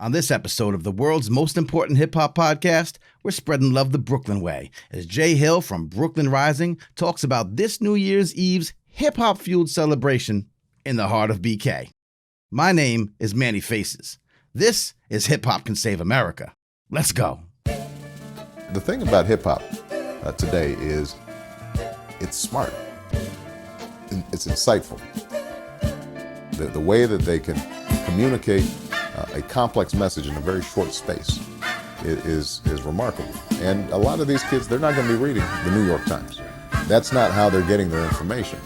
On this episode of the world's most important hip-hop podcast, we're spreading love the Brooklyn way as Jay Hill from Brooklyn Rising talks about this New Year's Eve's hip-hop-fueled celebration in the heart of BK. My name is Manny Faces. This is Hip Hop Can Save America. Let's go. The thing about hip-hop today is it's smart. It's insightful. The way that they can communicate a complex message in a very short space is remarkable. And a lot of these kids, they're not going to be reading the New York Times. That's not how they're getting their information.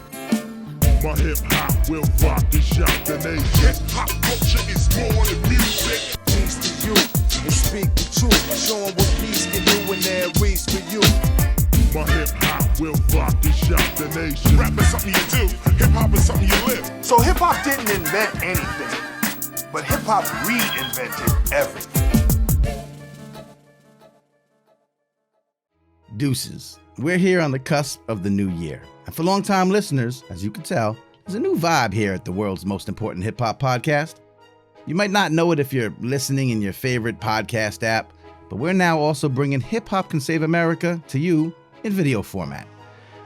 My hip-hop will rock and shock the nation. Hip-hop culture is more than music. Peace to you and speak the truth. Show 'em what peace can do when there reach for you. My hip-hop will rock and shock the nation. Rap is something you do. Hip-hop is something you live. So hip-hop didn't invent anything. But hip-hop reinvented everything. Deuces. We're here on the cusp of the new year. And for long-time listeners, as you can tell, there's a new vibe here at the world's most important hip-hop podcast. You might not know it if you're listening in your favorite podcast app, but we're now also bringing Hip Hop Can Save America to you in video format.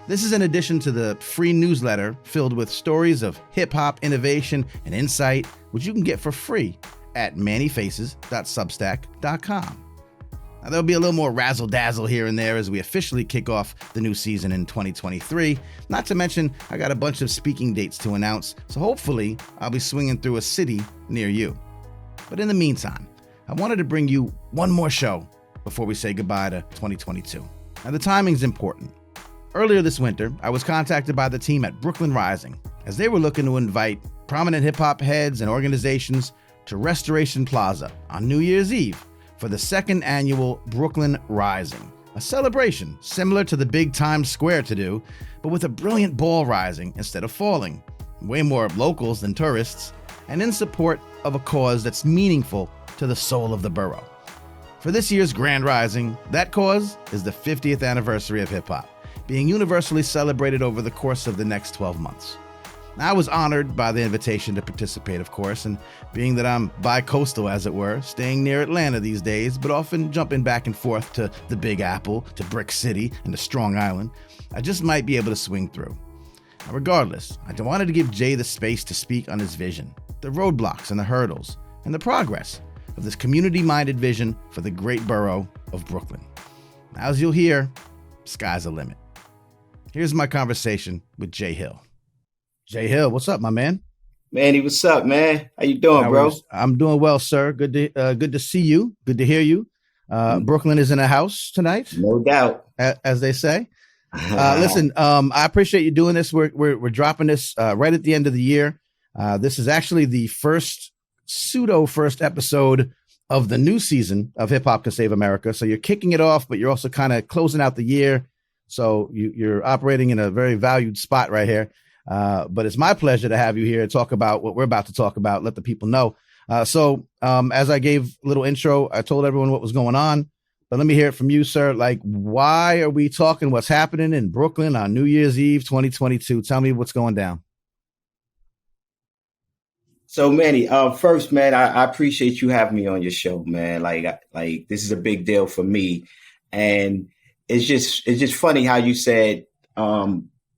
This is in addition to the free newsletter filled with stories of hip-hop innovation and insight, which you can get for free at mannyfaces.substack.com. Now, there'll be a little more razzle-dazzle here and there as we officially kick off the new season in 2023. Not to mention, I got a bunch of speaking dates to announce, so hopefully I'll be swinging through a city near you. But in the meantime, I wanted to bring you one more show before we say goodbye to 2022. Now, the timing's important. Earlier this winter, I was contacted by the team at Brooklyn Rising as they were looking to invite prominent hip-hop heads and organizations to Restoration Plaza on New Year's Eve for the second annual Brooklyn Rising, a celebration similar to the big Times Square to-do, but with a brilliant ball rising instead of falling, way more locals than tourists, and in support of a cause that's meaningful to the soul of the borough. For this year's Grand Rising, that cause is the 50th anniversary of hip-hop, being universally celebrated over the course of the next 12 months. I was honored by the invitation to participate, of course, and being that I'm bi-coastal, as it were, staying near Atlanta these days, but often jumping back and forth to the Big Apple, to Brick City, and to Strong Island, I just might be able to swing through. Now, regardless, I wanted to give Jay the space to speak on his vision, the roadblocks and the hurdles, and the progress of this community-minded vision for the great borough of Brooklyn. As you'll hear, sky's the limit. Here's my conversation with Jay Hill. Jay Hill, what's up, my man? Manny, what's up, man? How you doing, bro? I'm doing well, sir. Good to see you. Good to hear you. Brooklyn is in the house tonight. No doubt. As they say. Listen, I appreciate you doing this. We're dropping this right at the end of the year. This is actually the first episode of the new season of Hip Hop Can Save America. So you're kicking it off, but you're also kind of closing out the year. So you're operating in a very valued spot right here. But it's my pleasure to have you here to talk about what we're about to talk about, let the people know. So as I gave a little intro, I told everyone what was going on, but let me hear it from you, sir. Like, why are we talking what's happening in Brooklyn on New Year's Eve, 2022? Tell me what's going down. So, Manny, first, man, I appreciate you having me on your show, man. Like this is a big deal for me. And it's just funny how you said,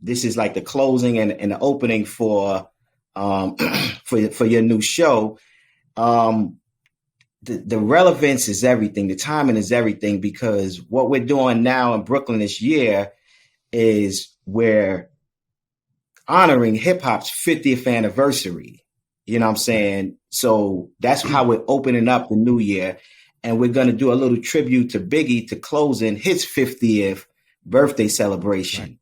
this is like the closing and the opening for your new show. The relevance is everything. The timing is everything, because what we're doing now in Brooklyn this year is we're honoring hip hop's 50th anniversary. You know what I'm saying? So that's how we're opening up the new year. And we're going to do a little tribute to Biggie to close in his 50th birthday celebration. Right.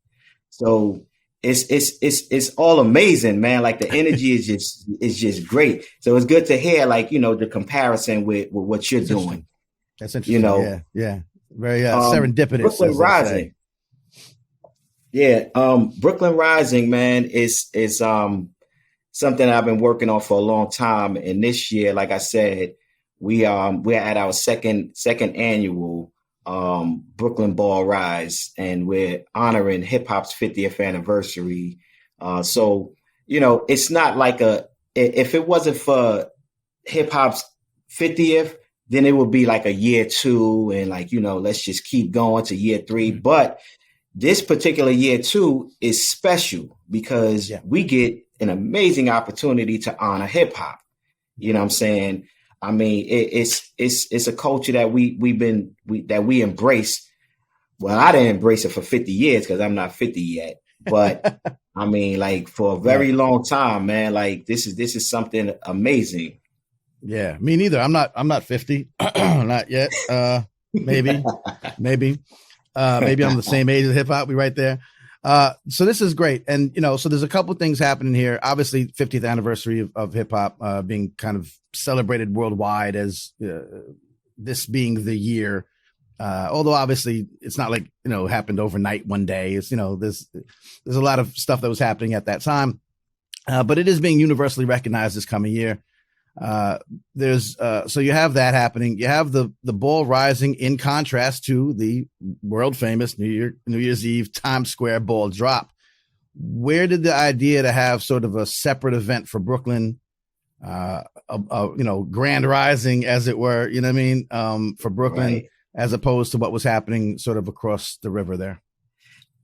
So it's all amazing, man. Like the energy is just great. So it's good to hear, like, you know, the comparison with what you're doing. That's interesting. You know, yeah. Very serendipitous. Brooklyn Rising. Yeah. Brooklyn Rising, man, is something I've been working on for a long time. And this year, like I said, we're at our second annual Brooklyn Ball Rise, and we're honoring hip hop's 50th anniversary. So, you know, it's not like if it wasn't for hip hop's 50th, then it would be like a year 2 and like, let's just keep going to year 3. But this particular year 2 is special because we get an amazing opportunity to honor hip hop. You know what I'm saying? I mean, it's a culture that we embrace. Well, I didn't embrace it for 50 years because I'm not 50 yet. But I mean, like for a very long time, man, like this is something amazing. Yeah, me neither. I'm not 50, not yet. Maybe I'm the same age as hip hop. We right there. So this is great. And, so there's a couple things happening here. Obviously 50th anniversary of hip hop, being kind of celebrated worldwide as, this being the year. Although obviously it's not like, happened overnight one day. It's, there's a lot of stuff that was happening at that time. But it is being universally recognized this coming year. So you have that happening. You have the ball rising in contrast to the world famous New Year's Eve Times Square ball drop. Where did the idea to have sort of a separate event for Brooklyn, grand rising, as it were, you know what I mean? For Brooklyn, as opposed to what was happening sort of across the river there?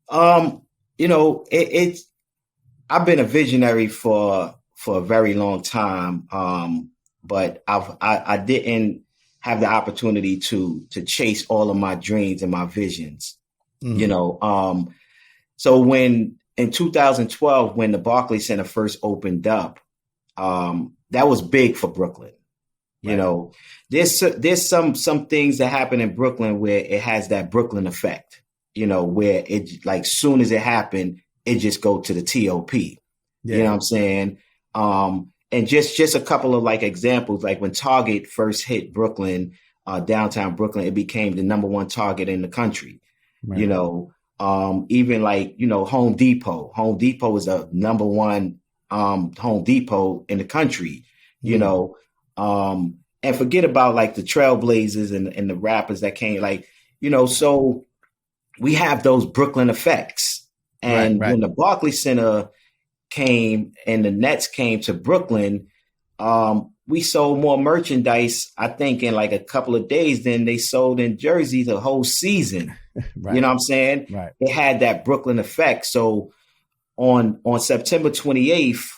I've been a visionary for a very long time. But I didn't have the opportunity to chase all of my dreams and my visions, So when in 2012, when the Barclays Center first opened up, that was big for Brooklyn. Right. There's some things that happen in Brooklyn where it has that Brooklyn effect, where it like soon as it happened, it just go to the TOP. Yeah. You know what I'm saying? And just a couple of like examples, like when Target first hit Brooklyn, downtown Brooklyn, it became the number 1 Target in the country. Right. Even like, Home Depot. Home Depot is the number 1 Home Depot in the country, and forget about like the Trailblazers and the rappers that came, like, so we have those Brooklyn effects. And when the Barclays Center came and the Nets came to Brooklyn, we sold more merchandise, I think, in like a couple of days than they sold in Jersey the whole season. Right. You know what I'm saying? Right. It had that Brooklyn effect. So on September 28th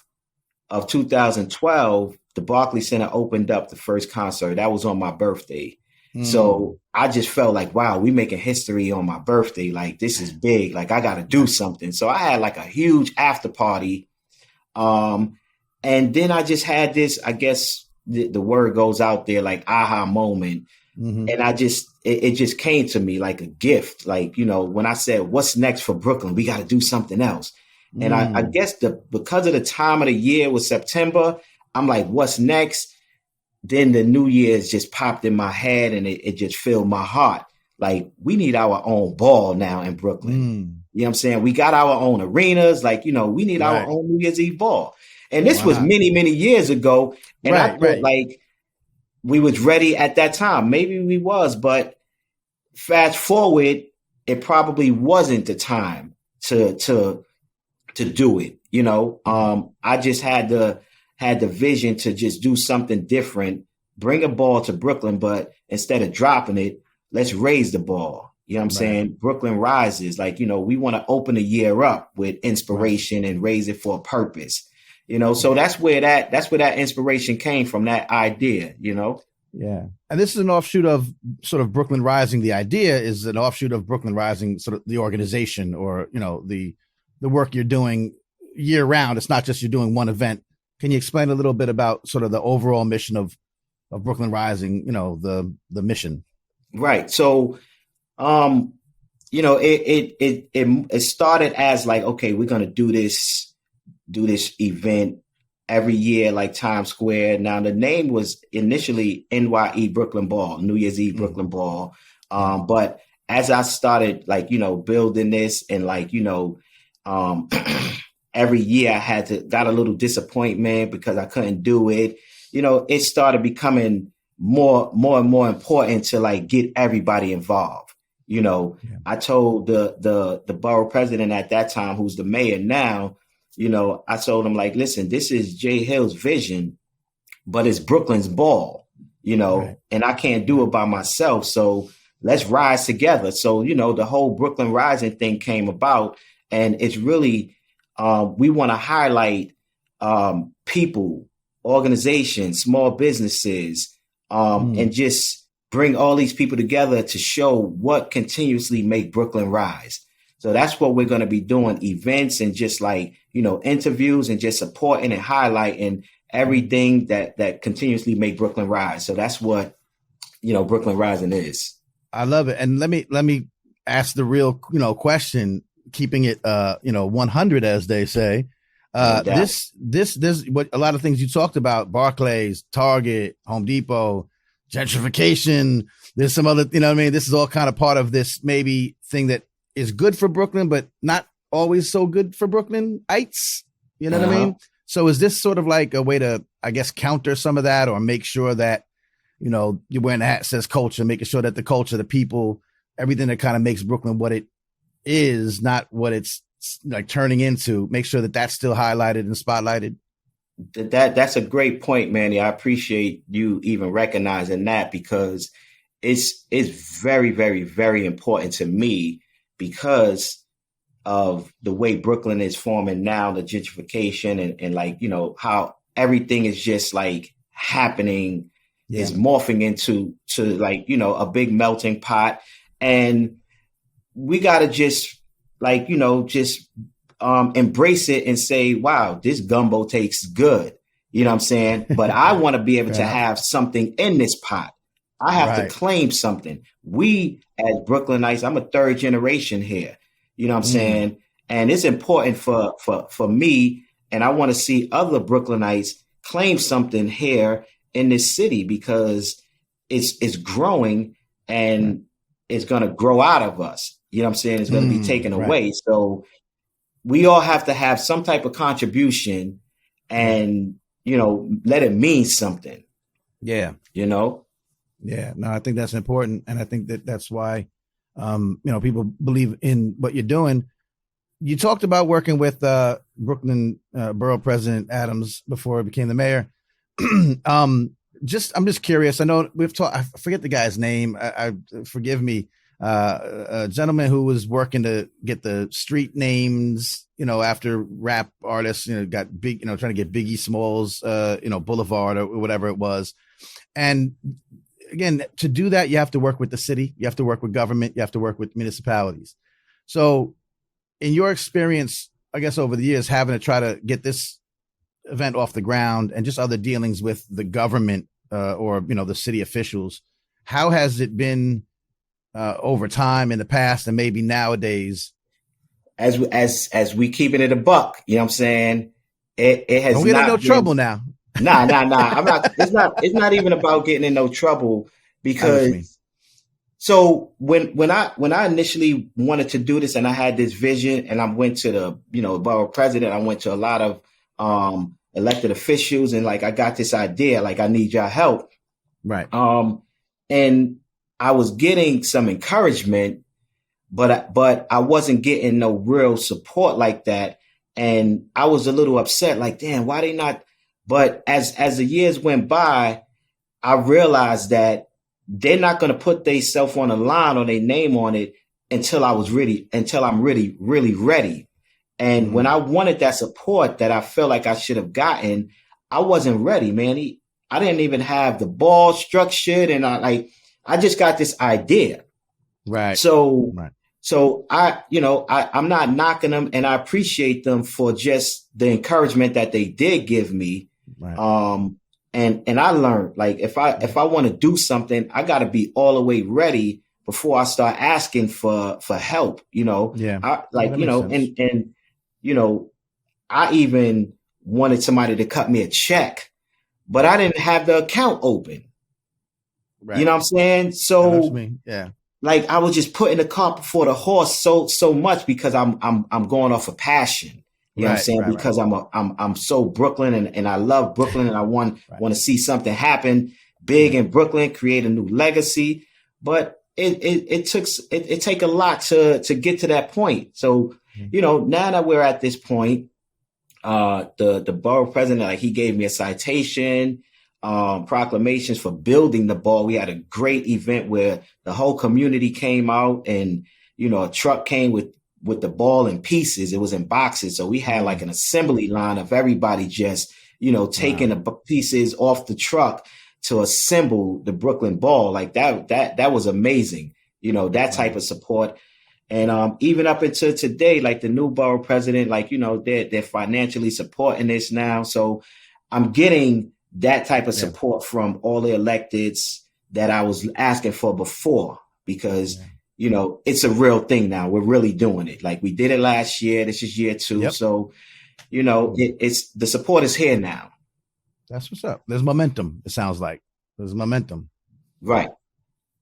of 2012, the Barclays Center opened up the first concert. That was on my birthday. So I just felt like, wow, we making history on my birthday. Like, this is big. Like, I got to do something. So I had like a huge after party. And then I just had this, I guess the word goes out there, like aha moment. Mm-hmm. And it just came to me like a gift. Like, when I said, what's next for Brooklyn? We got to do something else. And I guess because of the time of the year was September, I'm like, what's next? Then the New Year's just popped in my head and it just filled my heart. Like, we need our own ball now in Brooklyn. You know what I'm saying? We got our own arenas. Like, we need our own New Year's Eve ball. And this was many, many years ago. And I thought like we was ready at that time. Maybe we was, but fast forward, it probably wasn't the time to do it. I just had the vision to just do something different, bring a ball to Brooklyn, but instead of dropping it, let's raise the ball. You know what I'm saying? Brooklyn rises. Like, we want to open the year up with inspiration and raise it for a purpose. So that's where that inspiration came from, that idea, Yeah. And this is an offshoot of sort of Brooklyn Rising. The idea is an offshoot of Brooklyn Rising, sort of the organization or, the work you're doing year round. It's not just you're doing one event. Can you explain a little bit about sort of the overall mission of Brooklyn Rising, the mission? Right. So, it started as like, okay, we're going to do this event every year, like Times Square. Now the name was initially NYE Brooklyn Ball, New Year's Eve Brooklyn Ball. But as I started like, building this and like, every year I got a little disappointment because I couldn't do it. It started becoming more and more important to like get everybody involved. I told the borough president at that time, who's the mayor now, I told him like, listen, this is Jay Hill's vision, but it's Brooklyn's ball. Right. And I can't do it by myself. So let's rise together. So, the whole Brooklyn Rising thing came about, and it's really, we want to highlight people, organizations, small businesses, and just bring all these people together to show what continuously make Brooklyn rise. So that's what we're going to be doing, events and just interviews and just supporting and highlighting everything that continuously make Brooklyn rise. So that's what, Brooklyn Rising is. I love it. And let me ask the real, question, keeping it, 100, as they say. This what a lot of things you talked about, Barclays, Target, Home Depot, gentrification. There's some other, this is all kind of part of this maybe thing that is good for Brooklyn, but not always so good for Brooklynites. You know what I mean? So is this sort of like a way to, I guess, counter some of that, or make sure that, you're wearing a hat that says culture, making sure that the culture, the people, everything that kind of makes Brooklyn what it is, not what it's like turning into, make sure that that's still highlighted and spotlighted? That's a great point, Manny. I appreciate you even recognizing that, because it's very, very, very important to me, because of the way Brooklyn is forming now, the gentrification and how everything is just happening, is morphing into a big melting pot. And we got to just embrace it and say, wow, this gumbo tastes good. You know what I'm saying? But I want to be able to have something in this pot. I have to claim something. We as Brooklynites, I'm a third generation here. You know what I'm saying? And it's important for me, and I want to see other Brooklynites claim something here in this city, because it's growing and it's going to grow out of us. You know what I'm saying? It's going to be taken away. So we all have to have some type of contribution and, let it mean something. Yeah. Yeah, no, I think that's important. And I think that's why, people believe in what you're doing. You talked about working with Brooklyn Borough President Adams before he became the mayor. I'm just curious. I know we've talked, I forget the guy's name. I forgive me. A gentleman who was working to get the street names, after rap artists, got big, trying to get Biggie Smalls, Boulevard or whatever it was. And again, to do that, you have to work with the city, you have to work with government, you have to work with municipalities. So in your experience, I guess over the years, having to try to get this event off the ground and just other dealings with the government or, the city officials, how has it been over time in the past and maybe nowadays? As we keeping it a buck, you know what I'm saying? It has don't get in no trouble now. Nah. I'm not. It's not even about getting in no trouble, because so when I initially wanted to do this and I had this vision and I went to the borough president, I went to a lot of elected officials and I got this idea, I need your help, right? And I was getting some encouragement, but I wasn't getting no real support like that, and I was a little upset, damn, why they not? But as the years went by, I realized that they're not going to put themselves on a line or their name on it until I'm really, really ready. And when I wanted that support that I felt like I should have gotten, I wasn't ready, man. I didn't even have the ball structured, and I just got this idea. Right. So I'm not knocking them, and I appreciate them for just the encouragement that they did give me. Right. And I learned, if I want to do something, I got to be all the way ready before I start asking for help, Yeah. I even wanted somebody to cut me a check, but I didn't have the account open. Right. You know what I'm saying? So yeah. I was just putting the cart before the horse so much, because I'm going off of passion. You know what I'm saying? Because I'm so Brooklyn and I love Brooklyn, and I want to see something happen big in Brooklyn, create a new legacy. But it take a lot to get to that point. So, now that we're at this point, the borough president, he gave me a citation. proclamations for building the ball. We had a great event where the whole community came out, and a truck came with the ball in pieces. It was in boxes, so we had like an assembly line of everybody just taking the pieces off the truck to assemble the Brooklyn ball. Like that was amazing. That type of support. And even up until today, like the new borough president, like they're financially supporting this now. So I'm getting that type of support from all the electeds that I was asking for before, because it's a real thing now. We're really doing it. Like we did it last year. This is year 2. Yep. So it's the support is here now. That's what's up. There's momentum. It sounds like there's momentum. Right.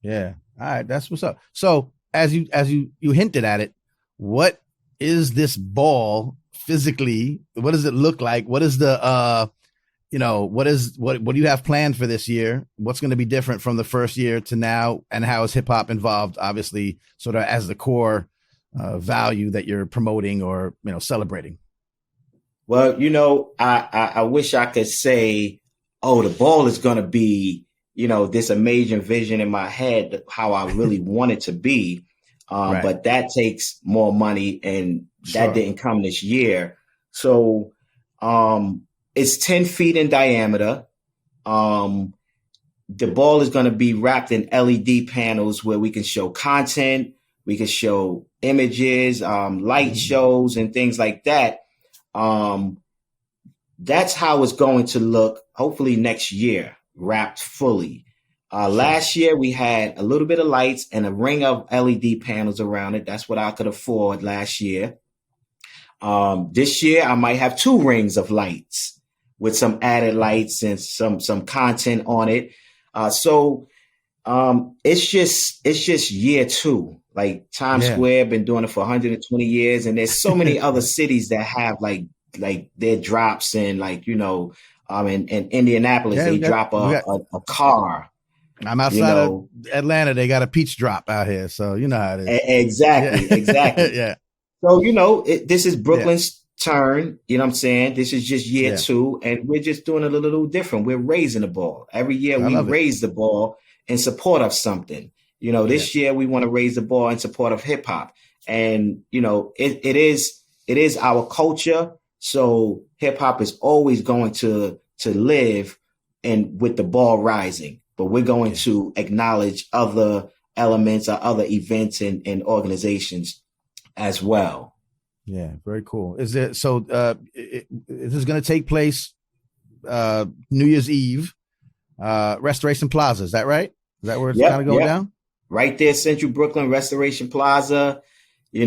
Yeah. All right. That's what's up. So as you hinted at it, what is this ball physically? What does it look like? What is the what do you have planned for this year? What's going to be different from the first year to now? And how is hip hop involved, obviously, sort of as the core value that you're promoting or, celebrating? Well, I wish I could say, oh, the ball is going to be, this amazing vision in my head, how I really want it to be. Right. But that takes more money, and that didn't come this year. So it's 10 feet in diameter. The ball is going to be wrapped in LED panels where we can show content, we can show images, light shows, and things like that. That's how it's going to look, hopefully next year, wrapped fully. Last year, we had a little bit of lights and a ring of LED panels around it. That's what I could afford last year. This year, I might have 2 rings of lights with some added lights and some content on it. So it's just year 2. Like Times Square, been doing it for 120 years. And there's so many other cities that have like their drops, and in Indianapolis, they drop a car. I'm outside of Atlanta. They got a peach drop out here. So you know how it is. Exactly. Yeah. So, this is Brooklyn's turn. You know what I'm saying? This is just year 2, and we're just doing it a little different. We're raising the ball. Every year we raise the ball in support of something. This year we want to raise the ball in support of hip hop. And, it is our culture. So hip hop is always going to live and with the ball rising, but we're going to acknowledge other elements or other events and organizations as well. Yeah, very cool. Is it so? This is going to take place New Year's Eve, Restoration Plaza. Is that right? Is that where it's kind of going down? Right there, Central Brooklyn, Restoration Plaza. We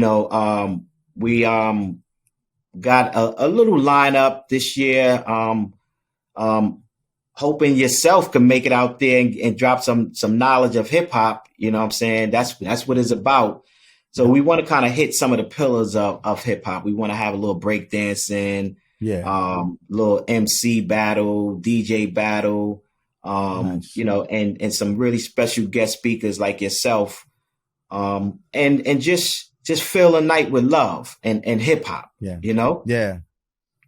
got a little lineup this year. Hoping yourself can make it out there and drop some knowledge of hip hop. You know what I'm saying? That's what it's about. So we want to kind of hit some of the pillars of hip hop. We want to have a little break dancing, little MC battle, DJ battle, nice. And some really special guest speakers like yourself. And just fill a night with love and hip hop. Yeah.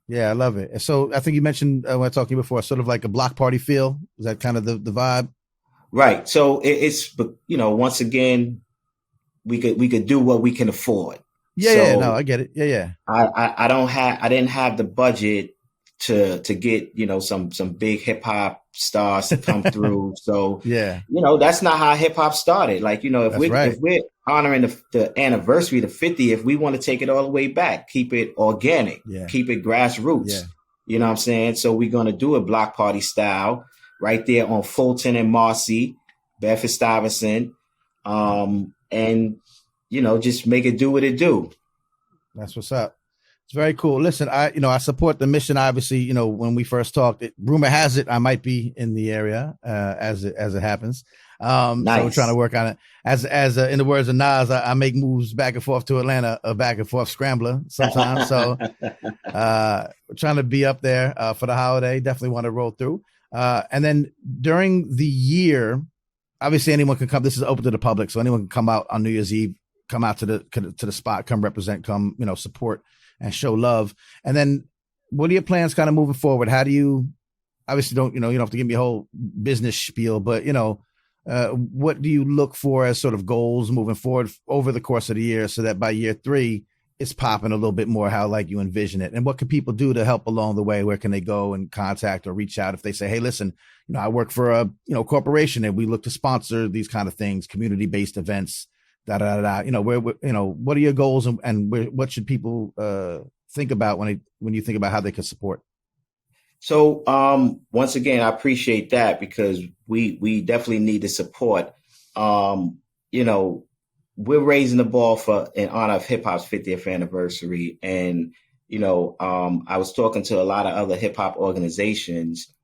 Yeah, I love it. So I think you mentioned when I talked to you before, sort of like a block party feel. Is that kind of the vibe? Right. So it's once again, we could do what we can afford. Yeah, no, I get it. Yeah. I didn't have the budget to get, some big hip hop stars to come through. So, that's not how hip hop started. Like, if we're honoring the anniversary, the 50th, we want to take it all the way back, keep it organic, keep it grassroots. Yeah. You know what I'm saying? So we're going to do a block party style right there on Fulton and Marcy, Bedford-Stuyvesant. And, just make it do what it do. That's what's up. It's very cool. Listen, I support the mission. Obviously, when we first talked, rumor has it I might be in the area as it happens. Nice. So we're trying to work on it. As in the words of Nas, I make moves back and forth to Atlanta, a back and forth scrambler sometimes. So we're trying to be up there for the holiday. Definitely want to roll through. And then during the year, obviously anyone can come. This is open to the public, so anyone can come out on New Year's Eve, come out to the spot, come represent, come support and show love. And then what are your plans kind of moving forward? How do you obviously you don't have to give me a whole business spiel, but what do you look for as sort of goals moving forward over the course of the year so that by year 3 it's popping a little bit more how like you envision it? And what can people do to help along the way? Where can they go and contact or reach out if they say, hey, listen, I work for a corporation and we look to sponsor these kind of things, community-based events, what are your goals and what should people think about when you think about how they can support? So once again, I appreciate that because we definitely need the support. We're raising the ball in honor of hip hop's 50th anniversary. And, I was talking to a lot of other hip hop organizations.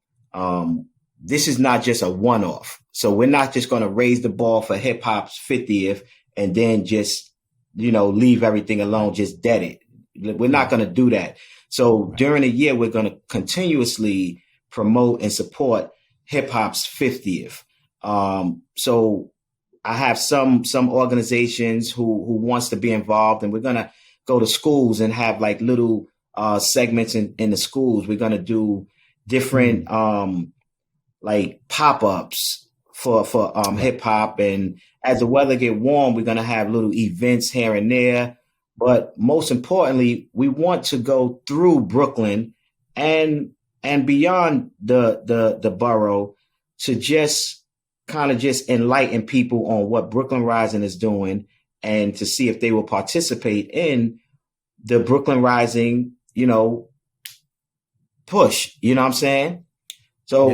This is not just a one-off. So we're not just going to raise the ball for hip hop's 50th and then just, leave everything alone, just dead it. We're not going to do that. So during the year, we're going to continuously promote and support hip hop's 50th. So I have some organizations who wants to be involved, and we're going to go to schools and have like little segments in the schools. We're going to do different like pop-ups for hip hop. And as the weather get warm, we're going to have little events here and there. But most importantly, we want to go through Brooklyn and beyond the borough to just kind of just enlighten people on what Brooklyn Rising is doing and to see if they will participate in the Brooklyn Rising, push, you know what I'm saying? So,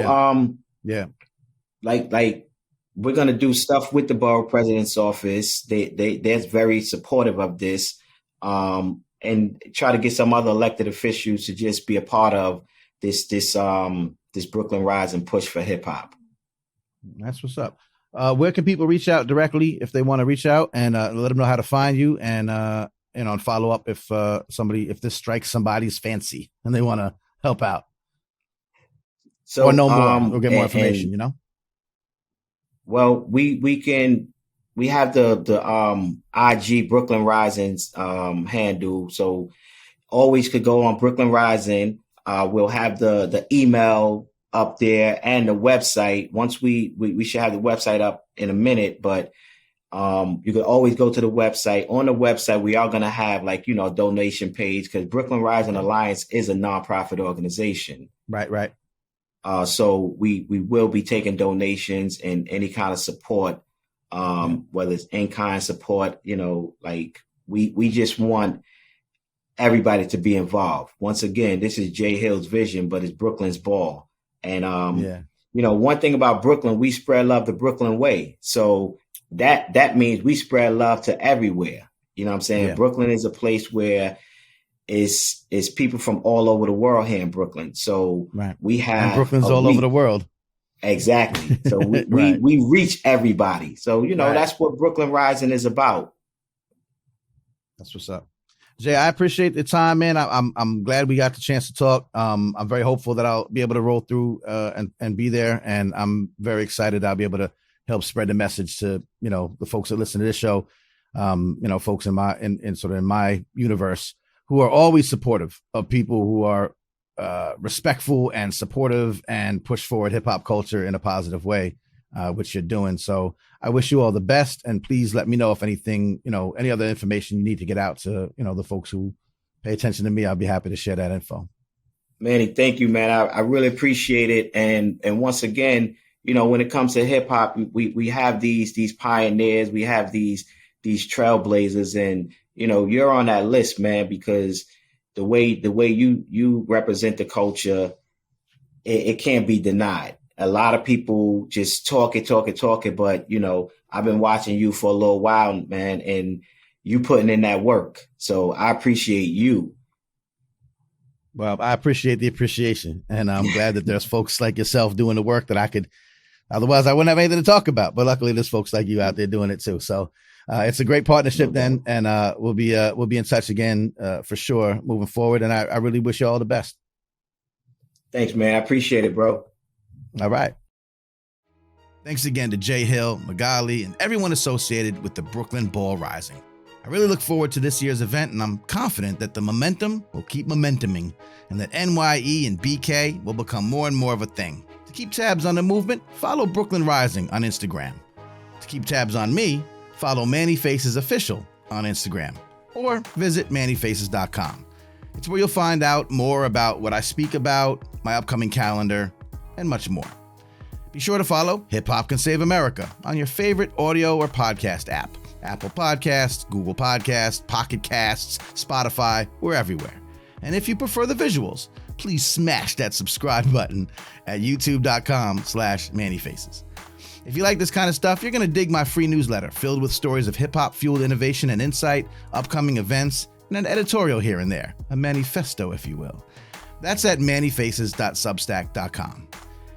like we're going to do stuff with the borough president's office. They're very supportive of this. And try to get some other elected officials to just be a part of this Brooklyn Rising push for hip hop. That's what's up. Where can people reach out directly if they want to reach out and let them know how to find you and follow up if this strikes somebody's fancy and they want to help out? So or know more or get more information, Well, we have the IG Brooklyn Rising's handle. So always could go on Brooklyn Rising. We'll have the email up there and the website. Once we should have the website up in a minute, but you could always go to the website. On the website, we are going to have a donation page because Brooklyn Rising Alliance is a nonprofit organization. Right. So we will be taking donations and any kind of support. Whether it's in-kind support, we just want everybody to be involved. Once again, this is Jay Hill's vision, but it's Brooklyn's ball. And, one thing about Brooklyn, we spread love the Brooklyn way. So that means we spread love to everywhere. You know what I'm saying? Yeah. Brooklyn is a place where it's people from all over the world here in Brooklyn. So we have and Brooklyn's all over the world. Exactly. So we reach everybody. So, that's what Brooklyn Rising is about. That's what's up. Jay, I appreciate the time, man. I'm glad we got the chance to talk. I'm very hopeful that I'll be able to roll through and be there. And I'm very excited I'll be able to help spread the message to, the folks that listen to this show, folks in my universe who are always supportive of people who are respectful and supportive and push forward hip hop culture in a positive way, which you're doing. So I wish you all the best, and please let me know if anything, any other information you need to get out to, the folks who pay attention to me. I'll be happy to share that info. Manny, thank you, man. I really appreciate it. And once again, when it comes to hip hop, we have these pioneers, we have these trailblazers, and, you're on that list, man, because the way you represent the culture, it can't be denied. A lot of people just talk it, but I've been watching you for a little while, man, and you putting in that work. So I appreciate you. Well, I appreciate the appreciation, and I'm glad that there's folks like yourself doing the work that I could. Otherwise, I wouldn't have anything to talk about. But luckily, there's folks like you out there doing it too. So it's a great partnership then, and we'll be in touch again for sure moving forward. And I really wish you all the best. Thanks, man. I appreciate it, bro. All right. Thanks again to Jay Hill, Magali, and everyone associated with the Brooklyn Ball Rising. I really look forward to this year's event, and I'm confident that the momentum will keep momentuming and that NYE and BK will become more and more of a thing. To keep tabs on the movement, follow Brooklyn Rising on Instagram. To keep tabs on me, follow Manny Faces Official on Instagram or visit mannyfaces.com. It's where you'll find out more about what I speak about, my upcoming calendar, and much more. Be sure to follow Hip Hop Can Save America on your favorite audio or podcast app. Apple Podcasts, Google Podcasts, Pocket Casts, Spotify, we're everywhere. And if you prefer the visuals, please smash that subscribe button at youtube.com/mannyfaces. If you like this kind of stuff, you're going to dig my free newsletter filled with stories of hip-hop fueled innovation and insight, upcoming events, and an editorial here and there, a manifesto, if you will. That's at mannyfaces.substack.com.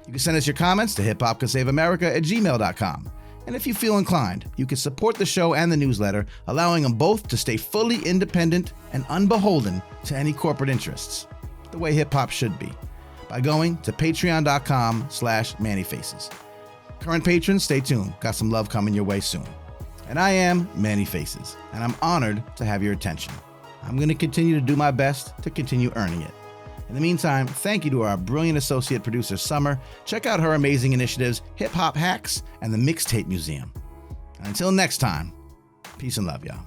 You can send us your comments to hiphopcansaveamerica@gmail.com. And if you feel inclined, you can support the show and the newsletter, allowing them both to stay fully independent and unbeholden to any corporate interests, the way hip-hop should be, by going to patreon.com/mannyfaces. Current patrons, stay tuned. Got some love coming your way soon. And I am Manny Faces, and I'm honored to have your attention. I'm going to continue to do my best to continue earning it. In the meantime, thank you to our brilliant associate producer, Summer. Check out her amazing initiatives, Hip Hop Hacks, and the Mixtape Museum. And until next time, peace and love, y'all.